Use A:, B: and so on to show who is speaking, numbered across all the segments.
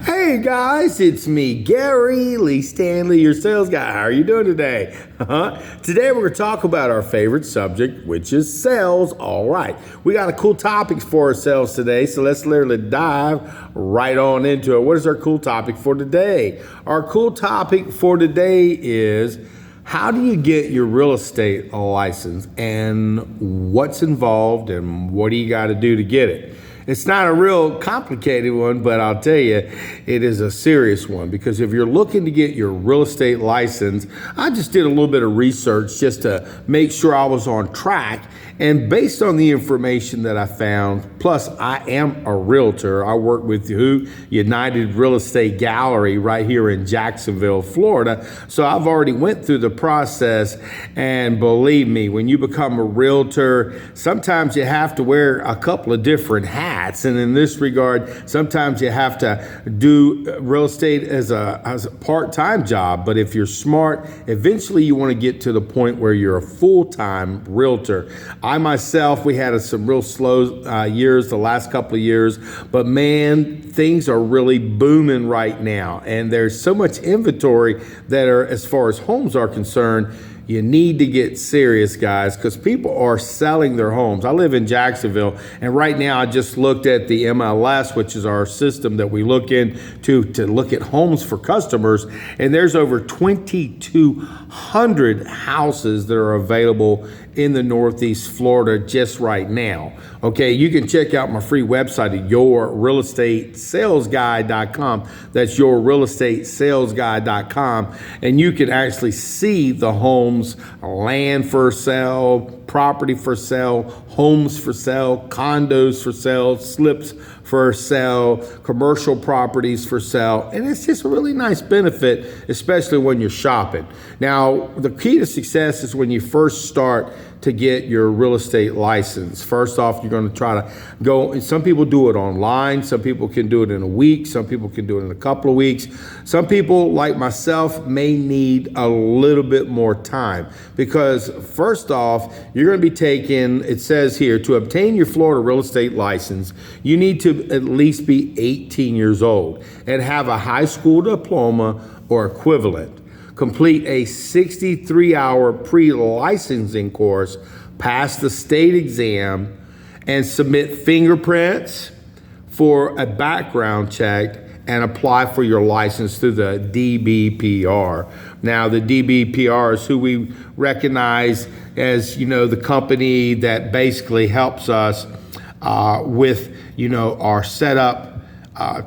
A: Hey guys, it's me, Gary Lee Stanley, your sales guy. How are you doing today? Today we're going to talk about our favorite subject, which is sales. All right, we got a cool topic for ourselves today, so let's literally dive right on into it. What is our cool topic for today? Our cool topic for today is how do you get your real estate license and what's involved and what do you got to do to get it? It's not a real complicated one, but I'll tell you, it is a serious one because if you're looking to get your real estate license, I just did a little bit of research just to make sure I was on track. And based on the information that I found, plus I am a realtor, I work with United Real Estate Gallery right here in Jacksonville, Florida. So I've already went through the process, and believe me, when you become a realtor, sometimes you have to wear a couple of different hats. And in this regard, sometimes you have to do real estate as a part-time job. But if you're smart, eventually you want to get to the point where you're a full-time realtor. I myself, we had some real slow years the last couple of years, but man, things are really booming right now. And there's so much inventory that are, as far as homes are concerned, you need to get serious, guys, because people are selling their homes. I live in Jacksonville, and right now I just looked at the MLS, which is our system that we look into to look at homes for customers, and there's over 2,200 houses that are available in the Northeast Florida just right now. Okay, you can check out my free website at yourrealestatesalesguy.com. That's yourrealestatesalesguy.com, and you can actually see the homes, land for sale, property for sale, homes for sale, condos for sale, slips for sale, commercial properties for sale. And it's just a really nice benefit, especially when you're shopping. Now, the key to success is when you first start to get your real estate license. First off, you're going to try to go, some people do it online, some people can do it in a week, some people can do it in a couple of weeks. Some people, like myself, may need a little bit more time because first off, you're going to be taking, it says here, to obtain your Florida real estate license, you need to at least be 18 years old and have a high school diploma or equivalent. Complete a 63-hour pre-licensing course, pass the state exam, and submit fingerprints for a background check and apply for your license through the DBPR. Now, the DBPR is who we recognize as, the company that basically helps us with, our setup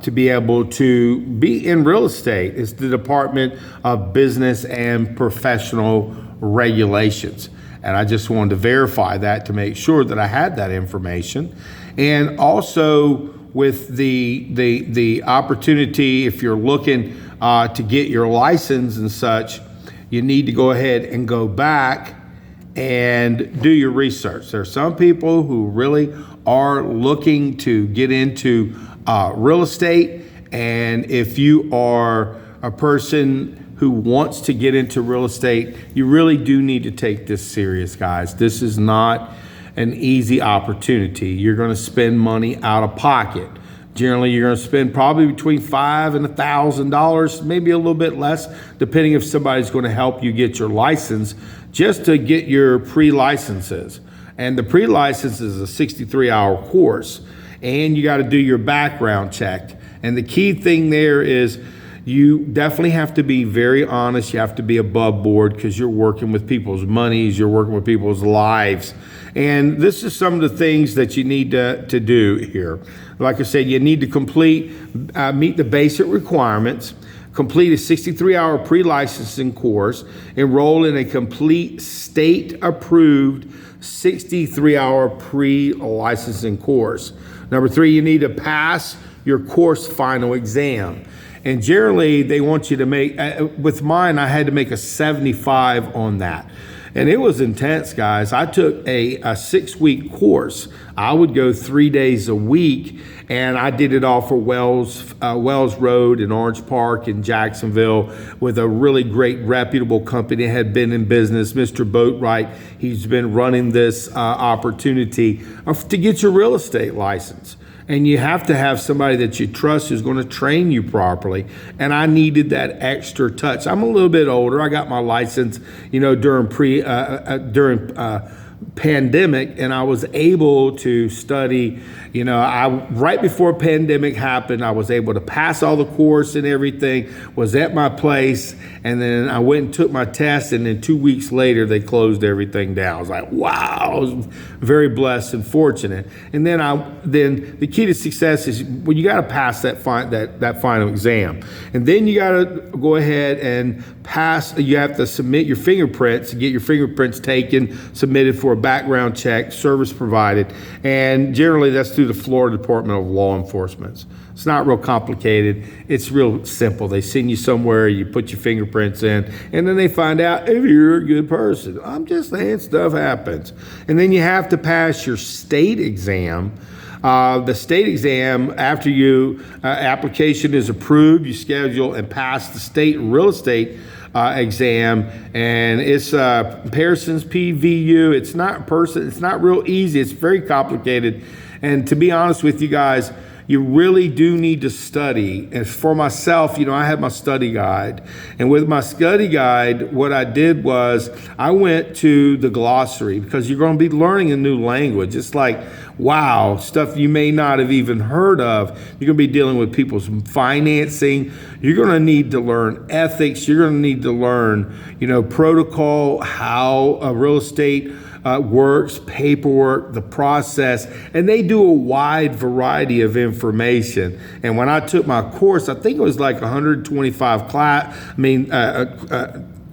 A: to be able to be in real estate. It's the Department of Business and Professional Regulations. And I just wanted to verify that to make sure that I had that information. And also with the opportunity, if you're looking to get your license and such, you need to go ahead and go back and do your research. There are some people who really are looking to get into real estate, and if you are a person who wants to get into real estate, you really do need to take this serious, guys. This is not an easy opportunity. You're going to spend money out of pocket. Generally, you're going to spend probably between $5,000 and $1,000, maybe a little bit less, depending if somebody's going to help you get your license, just to get your pre-licenses. And the pre-license is a 63-hour course, and you got to do your background check. And the key thing there is you definitely have to be very honest. You have to be above board because you're working with people's monies, you're working with people's lives. And this is some of the things that you need to do here. Like I said, you need to meet the basic requirements, complete a 63-hour pre-licensing course, enroll in a complete state-approved 63-hour pre-licensing course. Number 3, you need to pass your course final exam. And generally, they want you to make, with mine, I had to make a 75 on that. And it was intense, guys. I took a 6-week course. I would go 3 days a week, and I did it all for Wells Road in Orange Park in Jacksonville with a really great, reputable company that had been in business, Mr. Boatwright. He's been running this opportunity to get your real estate license. And you have to have somebody that you trust who's going to train you properly. And I needed that extra touch. I'm a little bit older. I got my license, during pandemic, and I was able to study. Right before pandemic happened, I was able to pass all the course and everything, was at my place, and then I went and took my test, and then 2 weeks later they closed everything down. I was like, wow, I was very blessed and fortunate. And then the key to success is, well, you got to pass that final exam, and then you got to go ahead and pass. You have to submit your fingerprints, get your fingerprints taken, submitted for a background check, service provided, and generally that's through the Florida Department of Law Enforcement. It's not real complicated. It's real simple. They send you somewhere, you put your fingerprints in, and then they find out if you're a good person. I'm just saying, stuff happens. And then you have to pass your state exam. The state exam, after your application is approved, you schedule and pass the state real estate exam, and it's Pearson's PVU. It's not real easy. It's very complicated. And to be honest with you guys, you really do need to study. And for myself, I had my study guide. And with my study guide, what I did was I went to the glossary, because you're going to be learning a new language. It's like, wow, stuff you may not have even heard of. You're going to be dealing with people's financing. You're going to need to learn ethics. You're going to need to learn, protocol, how a real estate works, paperwork, the process, and they do a wide variety of information. And when I took my course, I think it was like 125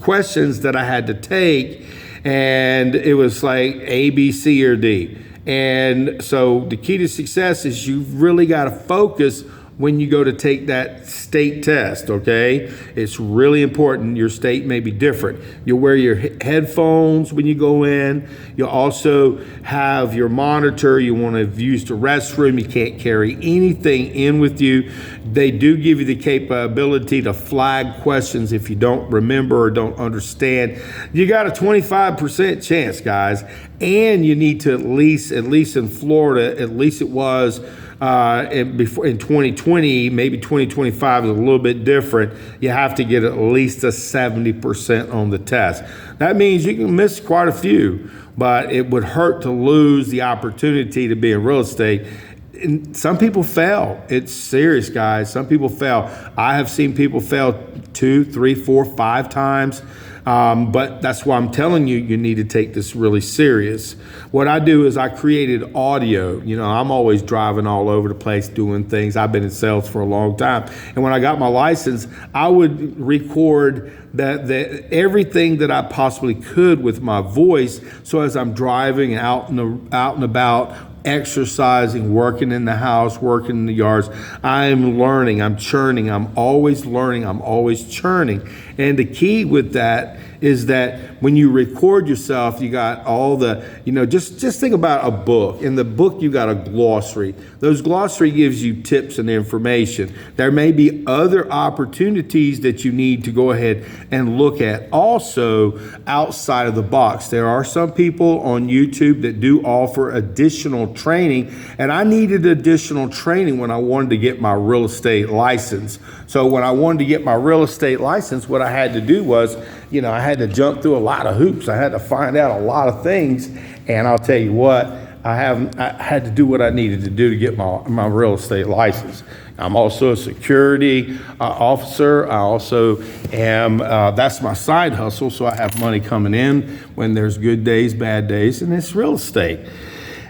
A: questions that I had to take, and it was like A, B, C, or D. And so the key to success is you've really got to focus when you go to take that state test, okay? It's really important. Your state may be different. You'll wear your headphones when you go in. You'll also have your monitor. You want to use the restroom. You can't carry anything in with you. They do give you the capability to flag questions if you don't remember or don't understand. You got a 25% chance, guys. And you need to at least in Florida, at least it was in 2020, maybe 2025 is a little bit different. You have to get at least a 70% on the test. That means you can miss quite a few, but it would hurt to lose the opportunity to be in real estate. And some people fail. It's serious, guys. Some people fail. I have seen people fail 2, 3, 4, 5 times. But that's why I'm telling you, you need to take this really serious. What I do is I created audio. I'm always driving all over the place doing things. I've been in sales for a long time. And when I got my license, I would record everything that I possibly could with my voice. So as I'm driving out and about, exercising, working in the house, working in the yards, I'm learning, I'm churning, I'm always learning, I'm always churning. And the key with that is that when you record yourself, you got all the, just think about a book. In the book, you got a glossary. Those glossary gives you tips and information. There may be other opportunities that you need to go ahead and look at also outside of the box. There are some people on YouTube that do offer additional training, and I needed additional training when I wanted to get my real estate license. So when I wanted to get my real estate license, what I had to do was, I had to jump through a lot of hoops. I had to find out a lot of things. And I'll tell you what, I had to do what I needed to do to get my real estate license. I'm also a security officer. I also am, that's my side hustle. So I have money coming in when there's good days, bad days, and it's real estate.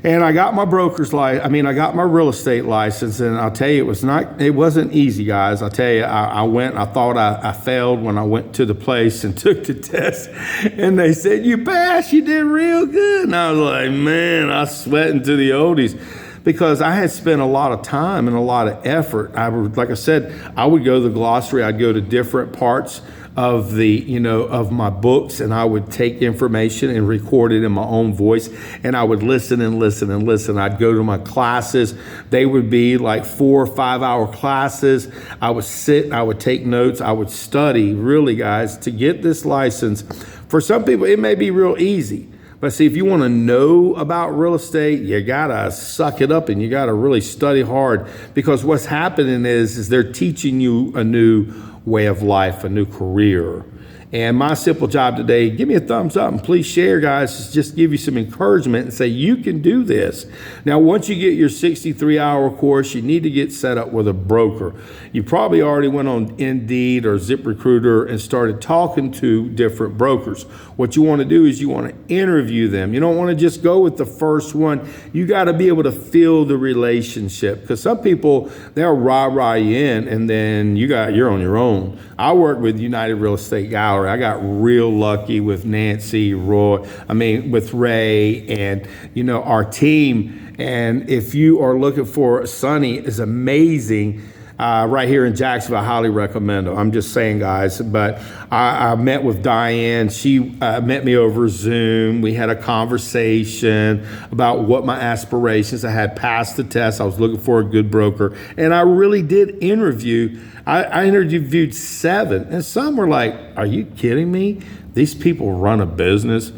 A: And I got my I got my real estate license, and I'll tell you, it wasn't easy, guys. I'll tell you, I thought I failed when I went to the place and took the test, and they said, you passed, you did real good. And I was like, man, I was sweating to the oldies, because I had spent a lot of time and a lot of effort. Like I said, I would go to the glossary, I'd go to different parts of of my books, and I would take information and record it in my own voice, and I would listen and listen and listen. I'd go to my classes. They would be like 4 or 5 hour classes. I would sit and I would take notes. I would study, really, guys, to get this license. For some people, it may be real easy, But see, if you want to know about real estate, you got to suck it up and you got to really study hard, because what's happening is they're teaching you a new way of life, a new career. And my simple job today, give me a thumbs up and please share, guys, just give you some encouragement and say you can do this. Now, once you get your 63-hour course, you need to get set up with a broker. You probably already went on Indeed or ZipRecruiter and started talking to different brokers. What you want to do is you want to interview them. You don't want to just go with the first one. You got to be able to feel the relationship, because some people, they'll rah-rah you in and then you're on your own. I work with United Real Estate Gallery. I got real lucky with Nancy, with Ray, and our team. And if you are looking for Sunny, is amazing. Right here in Jacksonville, I highly recommend them. I'm just saying, guys. But I met with Diane. She met me over Zoom. We had a conversation about what my aspirations. I had passed the test. I was looking for a good broker. And I really did interview. I interviewed 7. And some were like, are you kidding me? These people run a business.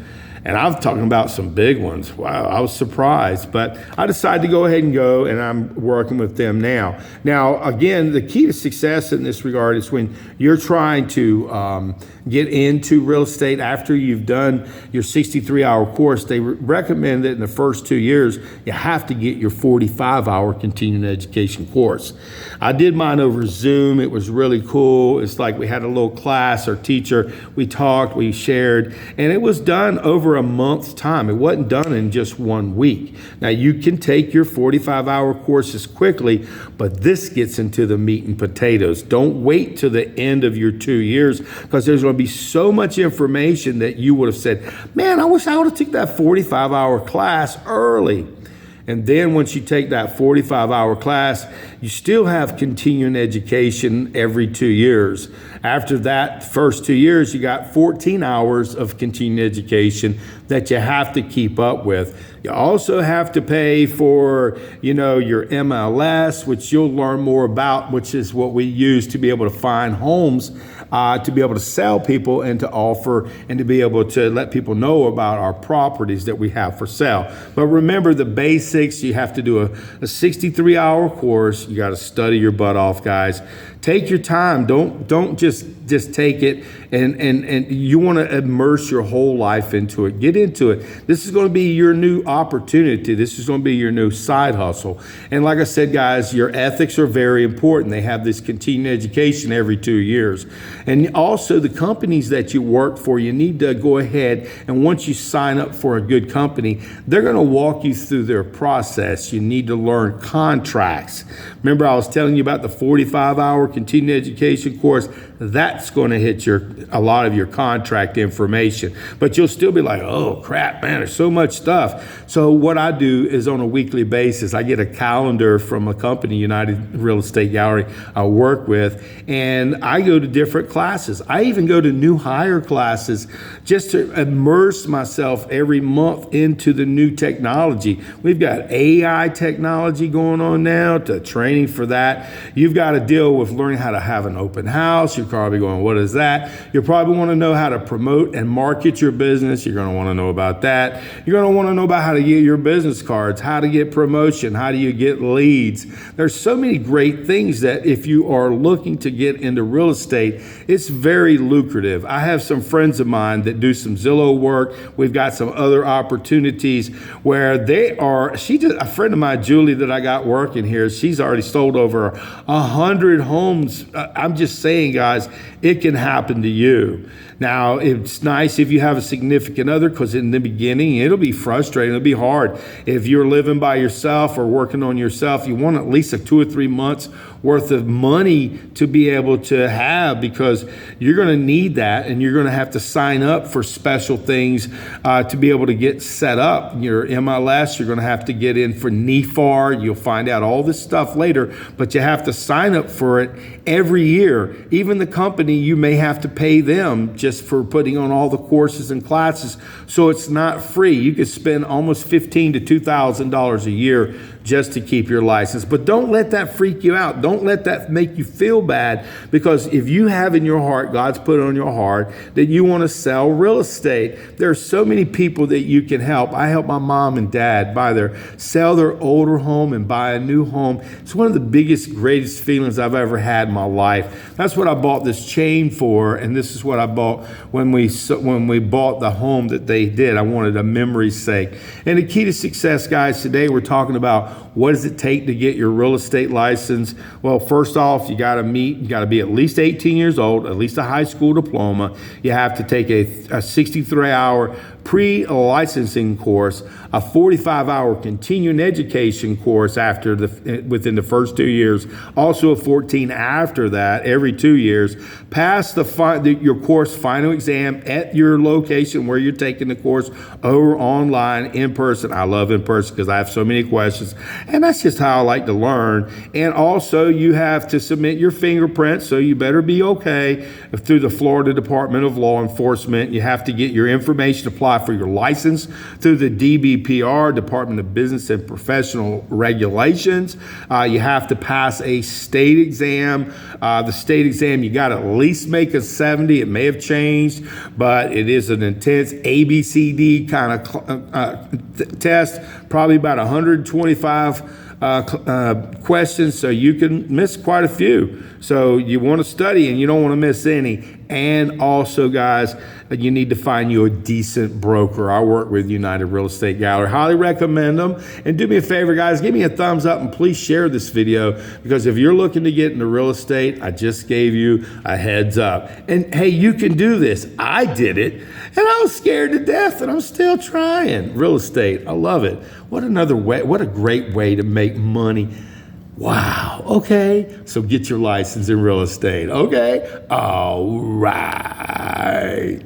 A: And I'm talking about some big ones. Wow, I was surprised. But I decided to go ahead and go, and I'm working with them now. Now, again, the key to success in this regard is when you're trying to get into real estate after you've done your 63-hour course. They recommend that in the first 2 years, you have to get your 45-hour continuing education course. I did mine over Zoom. It was really cool. It's like we had a little class, our teacher, we talked, we shared, and it was done over a month's time. It wasn't done in just 1 week. Now, you can take your 45-hour courses quickly, but this gets into the meat and potatoes. Don't wait till the end of your 2 years, because there's going to be so much information that you would have said, man, I wish I would have took that 45-hour class early. And then once you take that 45-hour class, you still have continuing education every 2 years. After that first 2 years, you got 14 hours of continuing education that you have to keep up with. You also have to pay for, your MLS, which you'll learn more about, which is what we use to be able to find homes, to be able to sell people and to offer and to be able to let people know about our properties that we have for sale. But remember the basics. You have to do a 63-hour course. You got to study your butt off, guys. Take your time. Don't just take it and you want to immerse your whole life into it. Get into it. This is going to be your new opportunity. This is going to be your new side hustle. And like I said, guys, your ethics are very important. They have this continuing education every 2 years. And also the companies that you work for, you need to go ahead, and once you sign up for a good company, they're going to walk you through their process. You need to learn contracts. Remember, I was telling you about the 45-hour continuing education course. That's going to hit a lot of your contract information. But you'll still be like, oh, crap, man, there's so much stuff. So what I do is on a weekly basis, I get a calendar from a company, United Real Estate Gallery, I work with, and I go to different classes. I even go to new hire classes just to immerse myself every month into the new technology. We've got AI technology going on now, to training for that. You've got to deal with learning how to have an open house. You're probably going, what is that? You probably want to know how to promote and market your business. You're going to want to know about that. You're going to want to know about how to get your business cards, how to get promotion, how do you get leads. There's so many great things that if you are looking to get into real estate, it's very lucrative. I have some friends of mine that do some Zillow work. We've got some other opportunities where a friend of mine, Julie, that I got working here, she's already sold over 100 homes. I'm just saying, guys, it can happen to you. Now, it's nice if you have a significant other, because in the beginning, it'll be frustrating. It'll be hard. If you're living by yourself or working on yourself, you want at least 2 or 3 months worth of money to be able to have, because you're going to need that, and you're going to have to sign up for special things to be able to get set up. Your MLS, you're going to have to get in for NEFAR. You'll find out all this stuff later, but you have to sign up for it every year. Even the company, you may have to pay them just for putting on all the courses and classes. So it's not free. You could spend almost $1,500 to $2,000 a year just to keep your license. But don't let that freak you out. Don't let that make you feel bad, because if you have in your heart, God's put it on your heart that you want to sell real estate, there are so many people that you can help. I help my mom and dad sell their older home and buy a new home. It's one of the biggest, greatest feelings I've ever had in my life. That's what I bought this chain for, and this is what I bought when we bought the home that they did. I wanted a memory's sake. And the key to success, guys, today we're talking about what does it take to get your real estate license. Well, first off, you got to be at least 18 years old, at least a high school diploma. You have to take a 63-hour pre-licensing course, a 45-hour continuing education course within the first 2 years, also a 14 after that, every 2 years. Pass your course final exam at your location where you're taking the course, or online, in person. I love in person because I have so many questions, and that's just how I like to learn. And also, you have to submit your fingerprints, so you better be okay through the Florida Department of Law Enforcement. You have to get your information, apply for your license through the DBPR, Department of Business and Professional Regulations. You have to pass a state exam. The state exam, you got to at least make a 70. It may have changed, but it is an intense ABCD kind of test, probably about 125 questions, so you can miss quite a few. So you want to study and you don't want to miss any. And also, guys, you need to find you a decent broker. I work with United Real Estate Gallery. Highly recommend them. And do me a favor, guys, give me a thumbs up and please share this video, because if you're looking to get into real estate, I just gave you a heads up. And hey, you can do this. I did it, and I was scared to death, and I'm still trying. Real estate, I love it. What another way, what a great way to make money. Wow. Okay. So get your license in real estate. Okay. All right.